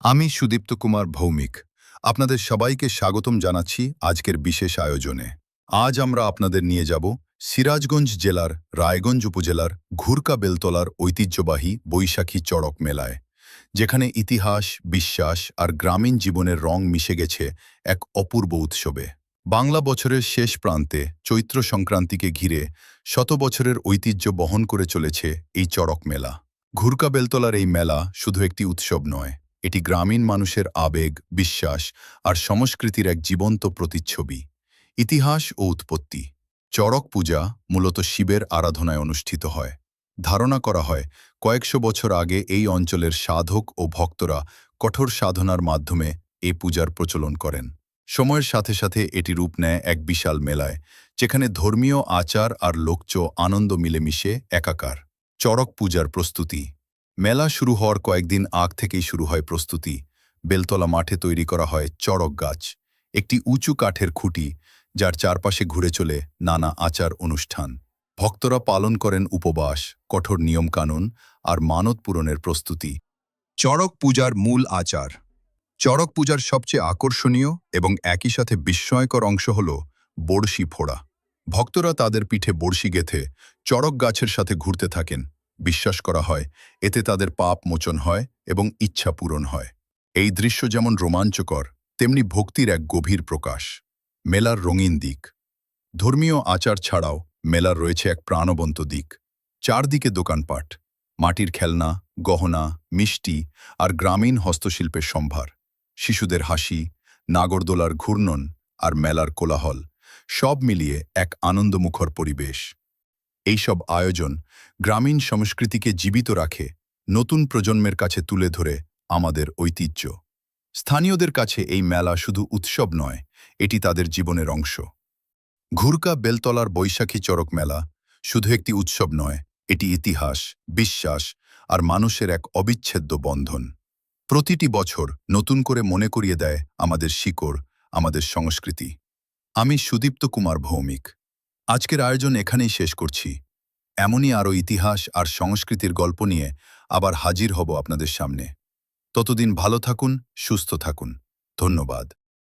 আমি সুদীপ্ত কুমার ভৌমিক। আপনাদের সবাইকে স্বাগতম জানাচ্ছি আজকের বিশেষ আয়োজনে। আজ আমরা আপনাদের নিয়ে যাব সিরাজগঞ্জ জেলার রায়গঞ্জ উপজেলার ঘুরকা বেলতলার ঐতিহ্যবাহী বৈশাখী চড়ক মেলায়, যেখানে ইতিহাস, বিশ্বাস আর গ্রামীণ জীবনের রং মিশে গেছে এক অপূর্ব উৎসবে। বাংলা বছরের শেষ প্রান্তে চৈত্র সংক্রান্তিকে ঘিরে শত বছরের ঐতিহ্য বহন করে চলেছে এই চড়ক মেলা। ঘুরকা বেলতলার এই মেলা শুধু একটি উৎসব নয়, এটি গ্রামীণ মানুষের আবেগ, বিশ্বাস আর সংস্কৃতির এক জীবন্ত প্রতিচ্ছবি। ইতিহাস ও উৎপত্তি। চড়ক পূজা মূলত শিবের আরাধনায় অনুষ্ঠিত হয়। ধারণা করা হয় কয়েকশো বছর আগে এই অঞ্চলের সাধক ও ভক্তরা কঠোর সাধনার মাধ্যমে এই পূজার প্রচলন করেন। সময়ের সাথে সাথে এটি রূপ নেয় এক বিশাল মেলায়, যেখানে ধর্মীয় আচার আর লোকচ আনন্দ মিলেমিশে একাকার। চড়ক পূজার প্রস্তুতি। মেলা শুরু হওয়ার কয়েকদিন আগ থেকেই শুরু হয় প্রস্তুতি। বেলতলা মাঠে তৈরি করা হয় চড়ক গাছ, একটি উঁচু কাঠের খুঁটি যার চারপাশে ঘুরে চলে নানা আচার অনুষ্ঠান। ভক্তরা পালন করেন উপবাস, কঠোর নিয়মকানুন আর মানত পূরণের প্রস্তুতি। চড়ক পূজার মূল আচার। চড়ক পূজার সবচেয়ে আকর্ষণীয় এবং একই সাথে বিস্ময়কর অংশ হল বড়শি ফোড়া। ভক্তরা তাদের পিঠে বড়শি গেঁথে চড়ক গাছের সাথে ঘুরতে থাকেন। বিশ্বাস করা হয় এতে তাদের পাপ মোচন হয় এবং ইচ্ছা পূরণ হয়। এই দৃশ্য যেমন রোমাঞ্চকর, তেমনি ভক্তির এক গভীর প্রকাশ। মেলার রঙিন দিক। ধর্মীয় আচার ছাড়াও মেলার রয়েছে এক প্রাণবন্ত দিক। চারদিকে দোকানপাট, মাটির খেলনা, গহনা, মিষ্টি আর গ্রামীণ হস্তশিল্পের সম্ভার। শিশুদের হাসি, নাগরদোলার ঘূর্ণন আর মেলার কোলাহল, সব মিলিয়ে এক আনন্দমুখর পরিবেশ। এইসব আয়োজন গ্রামীণ সংস্কৃতিকে জীবিত রাখে, নতুন প্রজন্মের কাছে তুলে ধরে আমাদের ঐতিহ্য। স্থানীয়দের কাছে এই মেলা শুধু উৎসব নয়, এটি তাদের জীবনের অংশ। ঘুরকা বেলতলার বৈশাখী চড়ক মেলা শুধু একটি উৎসব নয়, এটি ইতিহাস, বিশ্বাস আর মানুষের এক অবিচ্ছেদ্য বন্ধন। প্রতিটি বছর নতুন করে মনে করিয়ে দেয় আমাদের শিকড়, আমাদের সংস্কৃতি। আমি সুদীপ্ত কুমার ভৌমিক। আজকের আয়োজন এখানেই শেষ করছি। এমনই আরও ইতিহাস আর সংস্কৃতির গল্প নিয়ে আবার হাজির হব আপনাদের সামনে। ততদিন ভালো থাকুন, সুস্থ থাকুন। ধন্যবাদ।